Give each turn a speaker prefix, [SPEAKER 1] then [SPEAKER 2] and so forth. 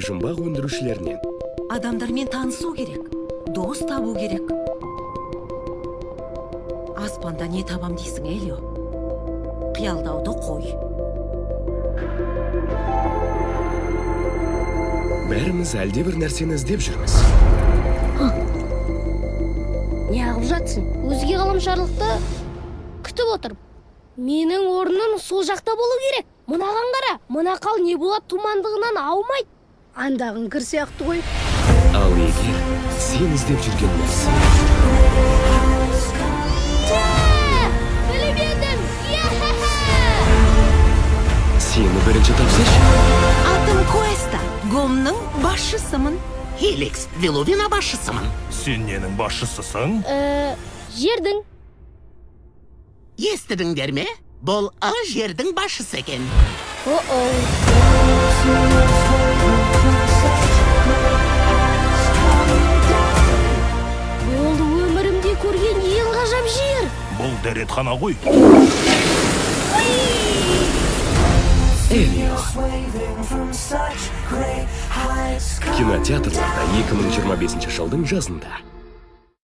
[SPEAKER 1] жұмбақ өндірушілерінен.
[SPEAKER 2] Адамдармен танысу керек, дос табу керек. Аспанда не табам дейсің, Элио? Қиялдауды қой.
[SPEAKER 1] Бәріміз әлде бір нәрсені іздеп жүрміз.
[SPEAKER 3] Не ағып жатсың? Өзге ғаламшарлықты күтіп отырып. Менің орным сол жақта болу керек. Мынаған қара, мына қал не болады тумандығынан аумайды. Андағын кір сияқты ғой.
[SPEAKER 1] Ал егер сен іздеп жүрген нәрсе
[SPEAKER 3] Біліп едім!
[SPEAKER 1] сені бірінші тапсашы.
[SPEAKER 2] Атым Куэста, Гомның басшысымын.
[SPEAKER 4] Хеликс, Веловина басшысымын.
[SPEAKER 5] Сен ненің басшысысың?
[SPEAKER 3] Жердің.
[SPEAKER 4] Естідіңдер ме? Бұл жердің басшысы екен.
[SPEAKER 3] Бұл өмірімде көрген ең ғажап жер.
[SPEAKER 5] Бұл дәретхана ғой.
[SPEAKER 1] Элио. Кинотеатрларда 2025 жылдың жазында.